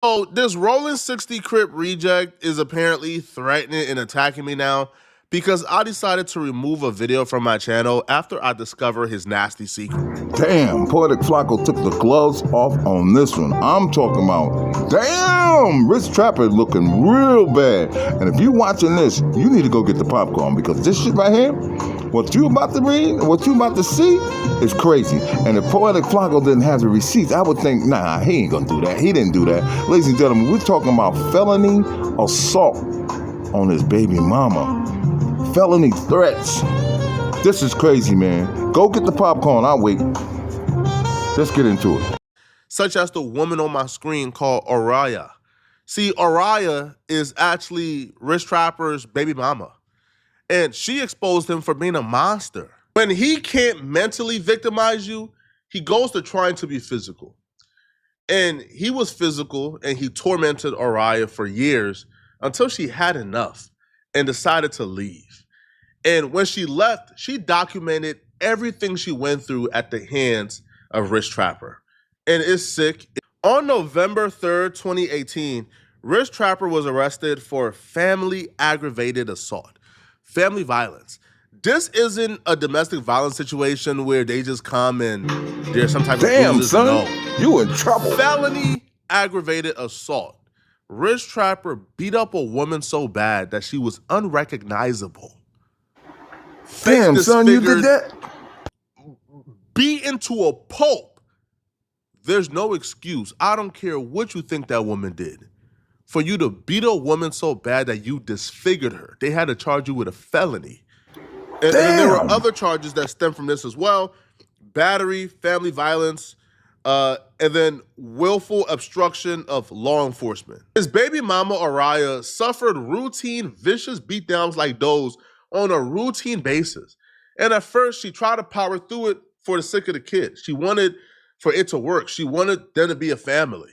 So this rolling 60 Crip reject is apparently threatening and attacking me now because I decided to remove a video from my channel after I discovered his nasty secret. Damn, Poetic Flakko took the gloves off on this one. I'm talking about, damn, Rich Trapper looking real bad. And if you're watching this, you need to go get the popcorn because this shit right here, what you about to read, what you about to see is crazy. And if Poetic Flakko didn't have the receipts, I would think, nah, he ain't gonna do that. He didn't do that. Ladies and gentlemen, we're talking about felony assault on his baby mama. Felony threats. This is crazy, man. Go get the popcorn. I'll wait. Let's get into it. Such as the woman on my screen called Araya. See, Araya is actually Rich Trapper's baby mama. And she exposed him for being a monster. When he can't mentally victimize you, he goes to trying to be physical. And he was physical and he tormented Araya for years until she had enough and decided to leave. And when she left, she documented everything she went through at the hands of Rich Trapper. And it's sick. On November 3rd, 2018, Rich Trapper was arrested for family aggravated assault, family violence. This isn't a domestic violence situation where they just come and there's some type of bruises. Son, no. You in trouble. Felony aggravated assault. Rich Trapper beat up a woman so bad that she was unrecognizable. Damn, son, you did that? Beaten to a pulp. There's no excuse. I don't care what you think that woman did. For you to beat a woman so bad that you disfigured her, they had to charge you with a felony. And there were other charges that stem from this as well. Battery, family violence, and then willful obstruction of law enforcement. His baby mama, Araya, suffered routine, vicious beatdowns like those on a routine basis. And at first, she tried to power through it for the sake of the kids. She wanted for it to work. She wanted them to be a family.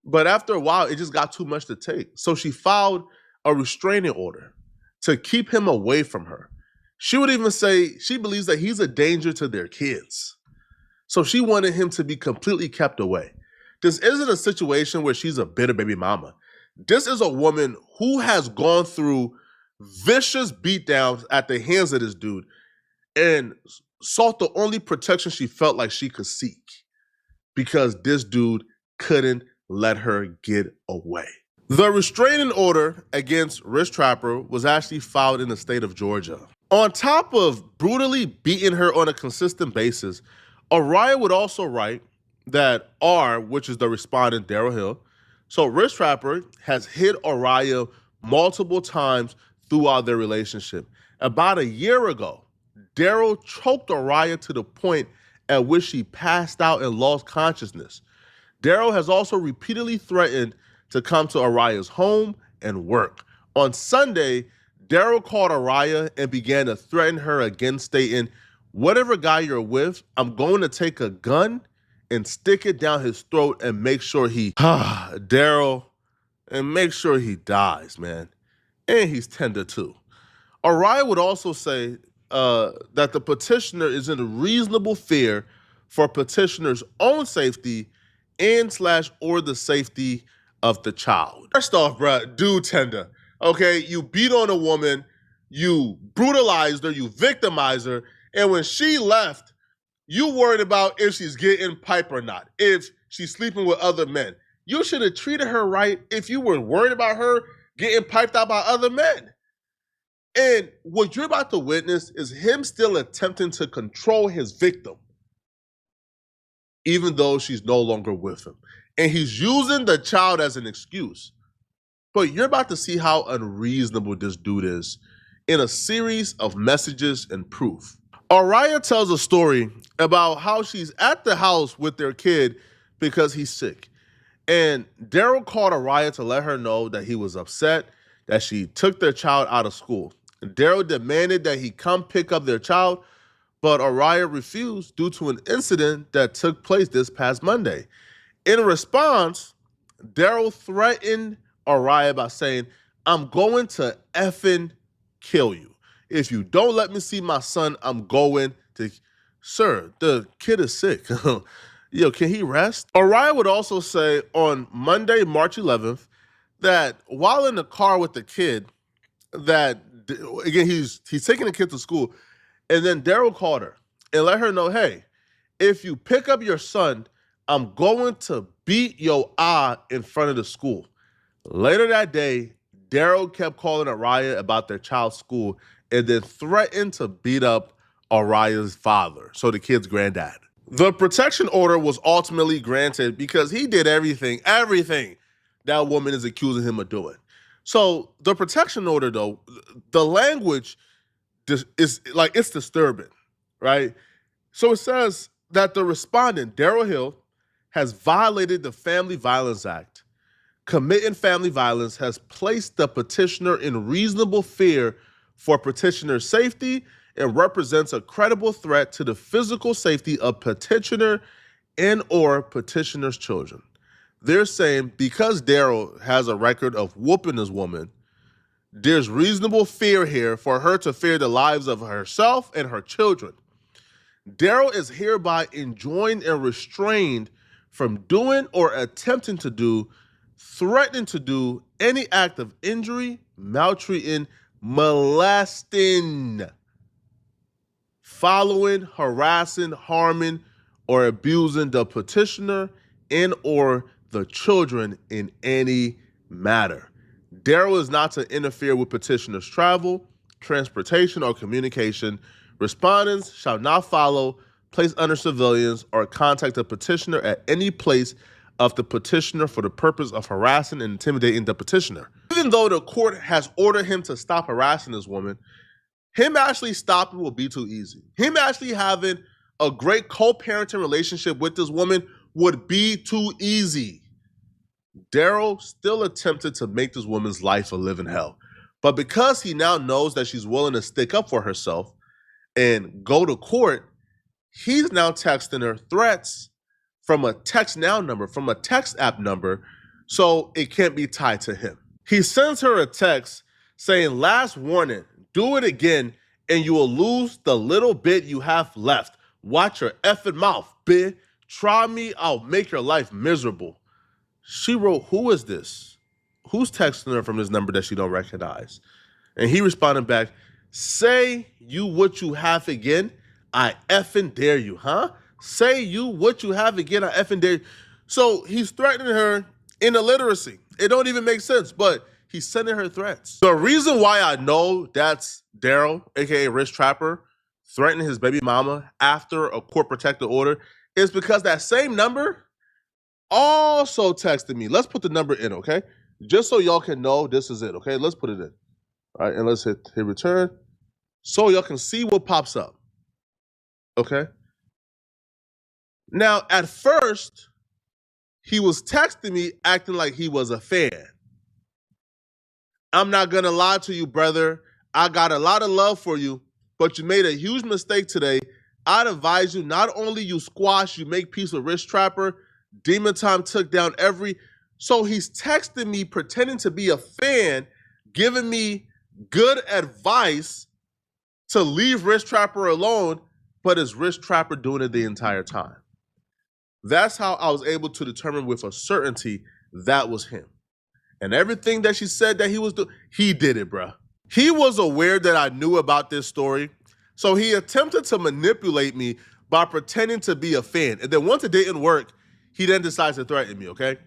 But after a while, it just got too much to take. So she filed a restraining order to keep him away from her. She would even say she believes that he's a danger to their kids. So she wanted him to be completely kept away. This isn't a situation where she's a bitter baby mama. This is a woman who has gone through vicious beatdowns at the hands of this dude and sought the only protection she felt like she could seek because this dude couldn't let her get away. The restraining order against Rich Trapper was actually filed in the state of Georgia. On top of brutally beating her on a consistent basis, Araya would also write that R, which is the respondent, Daryl Hill, so Rich Trapper has hit Araya multiple times throughout their relationship. About a year ago, Daryl choked Araya to the point at which she passed out and lost consciousness. Daryl has also repeatedly threatened to come to Araya's home and work. On Sunday, Daryl called Araya and began to threaten her again, stating, "Whatever guy you're with, I'm going to take a gun and stick it down his throat and make sure he," Daryl, "and make sure he dies, man." And he's tender too. Araya would also say that the petitioner is in reasonable fear for petitioner's own safety or the safety of the child. First off, bruh, dude tender. Okay, you beat on a woman, you brutalized her, you victimized her, and when she left, you worried about if she's getting pipe or not, if she's sleeping with other men. You should have treated her right if you were worried about her getting piped out by other men. And what you're about to witness is him still attempting to control his victim, even though she's no longer with him. And he's using the child as an excuse. But you're about to see how unreasonable this dude is in a series of messages and proof. Araya tells a story about how she's at the house with their kid because he's sick. And Daryl called Araya to let her know that he was upset that she took their child out of school. Daryl demanded that he come pick up their child, but Araya refused due to an incident that took place this past Monday. In response, Daryl threatened Araya by saying, "I'm going to effing kill you. If you don't let me see my son, I'm going to..." Sir, the kid is sick. Yo, can he rest? Orion would also say on Monday, March 11th, that while in the car with the kid, that again he's taking the kid to school, and then Daryl called her and let her know, hey, if you pick up your son, I'm going to beat your eye in front of the school. Later that day, Daryl kept calling Araya about their child's school and then threatened to beat up Araya's father, so the kid's granddad. The protection order was ultimately granted because he did everything that woman is accusing him of doing. So the protection order, though, the language is like, it's disturbing, right? So it says that the respondent, Daryl Hill, has violated the Family Violence Act. Committing family violence has placed the petitioner in reasonable fear for petitioner's safety and represents a credible threat to the physical safety of petitioner and or petitioner's children. They're saying because Daryl has a record of whooping this woman, there's reasonable fear here for her to fear the lives of herself and her children. Daryl is hereby enjoined and restrained from doing or attempting to do, threatening to do any act of injury, maltreating, molesting, following, harassing, harming, or abusing the petitioner and or the children in any matter. Daryl is not to interfere with petitioner's travel, transportation, or communication. Respondents shall not follow, place under surveillance, or contact the petitioner at any place of the petitioner for the purpose of harassing and intimidating the petitioner. Even though the court has ordered him to stop harassing this woman, him actually stopping will be too easy. Him actually having a great co-parenting relationship with this woman would be too easy. Daryl still attempted to make this woman's life a living hell. But because he now knows that she's willing to stick up for herself and go to court, he's now texting her threats from a text now number, from a text app number, so it can't be tied to him. He sends her a text saying, last warning, do it again and you will lose the little bit you have left. Watch your effing mouth, bitch. Try me, I'll make your life miserable. She wrote, who is this? Who's texting her from this number that she don't recognize? And he responded back, say you what you have again, I effing dare you, huh? Say you what you have again, I effing dare you. So he's threatening her in illiteracy. It don't even make sense, but he's sending her threats. The reason why I know that's Daryl, aka Rich Trapper, threatening his baby mama after a court-protected order is because that same number also texted me. Let's put the number in, okay? Just so y'all can know this is it, okay? Let's put it in. All right, and let's hit return so y'all can see what pops up, okay? Now, at first, he was texting me acting like he was a fan. I'm not gonna lie to you, brother. I got a lot of love for you, but you made a huge mistake today. I'd advise you, not only you squash, you make peace with Rich Trapper. Demon Time took down every... So he's texting me pretending to be a fan, giving me good advice to leave Rich Trapper alone, but is Rich Trapper doing it the entire time? That's how I was able to determine with a certainty that was him. And everything that she said that he was doing, he did it, bruh. He was aware that I knew about this story, so he attempted to manipulate me by pretending to be a fan. And then once it didn't work, he then decides to threaten me, okay?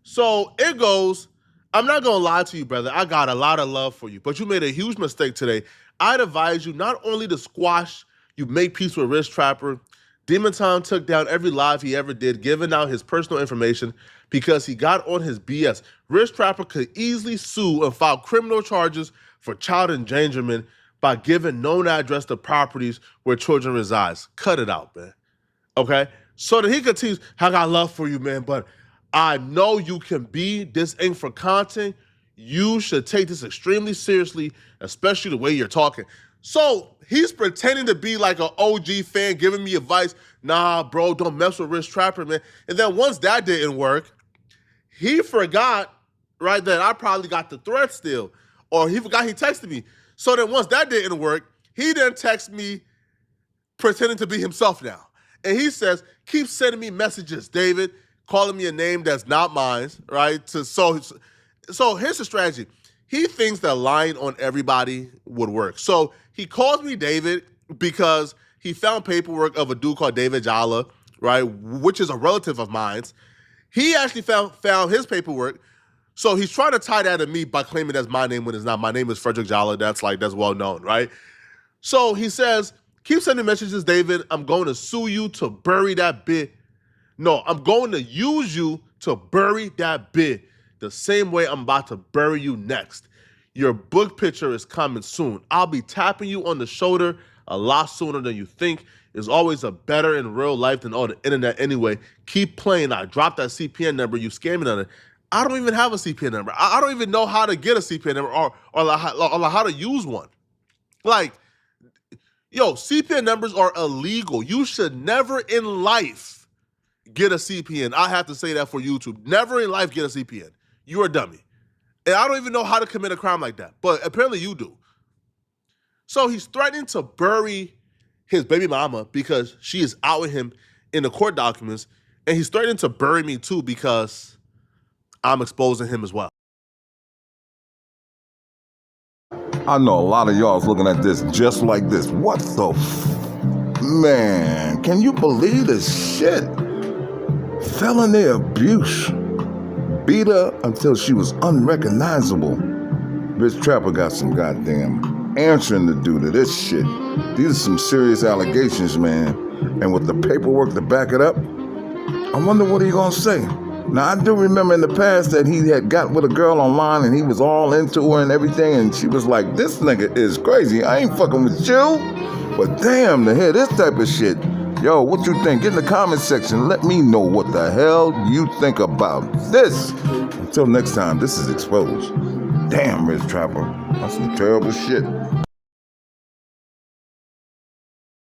So it goes, I'm not gonna lie to you, brother. I got a lot of love for you, but you made a huge mistake today. I'd advise you not only to squash, you make peace with Rich Trapper. Demon Time took down every live he ever did, giving out his personal information because he got on his BS. Rich Trapper could easily sue and file criminal charges for child endangerment by giving known address to properties where children resides. Cut it out, man. Okay? So that he continues, I got love for you, man, but I know you can be this ink for content. You should take this extremely seriously, especially the way you're talking. So he's pretending to be like an OG fan, giving me advice. Nah, bro, don't mess with Rich Trapper, man. And then once that didn't work, he forgot, right, that I probably got the threat still. Or he forgot he texted me. So then once that didn't work, he then texted me pretending to be himself now. And he says, keep sending me messages, David, calling me a name that's not mine, right? So here's the strategy. He thinks that lying on everybody would work. So he calls me David because he found paperwork of a dude called David Jala, right, which is a relative of mine. He actually found his paperwork. So he's trying to tie that to me by claiming that's my name when it's not. My name is Frederick Jala. That's well known, right? So he says, keep sending messages, David. I'm going to sue you to bury that bit. No, I'm going to use you to bury that bit the same way I'm about to bury you next. Your book picture is coming soon. I'll be tapping you on the shoulder a lot sooner than you think. It's always a better in real life than on the internet anyway. Keep playing. I dropped that CPN number. You scamming on it. I don't even have a CPN number. I don't even know how to get a CPN number or how to use one. Like, yo, CPN numbers are illegal. You should never in life get a CPN. I have to say that for YouTube. Never in life get a CPN. You're a dummy. And I don't even know how to commit a crime like that. But apparently you do. So he's threatening to bury his baby mama because she is out with him in the court documents. And he's threatening to bury me too because I'm exposing him as well. I know a lot of y'all's looking at this just like this. What the man, can you believe this shit? Felony abuse. Beat her until she was unrecognizable. Rich Trapper got some goddamn answering to do to this shit. These are some serious allegations, man. And with the paperwork to back it up, I wonder what he gonna say. Now, I do remember in the past that he had got with a girl online and he was all into her and everything, and she was like, this nigga is crazy. I ain't fucking with you. But damn, to hear this type of shit, yo, what you think? Get in the comment section. Let me know what the hell you think about this. Until next time, this is Exposed. Damn, Rich Trapper. That's some terrible shit.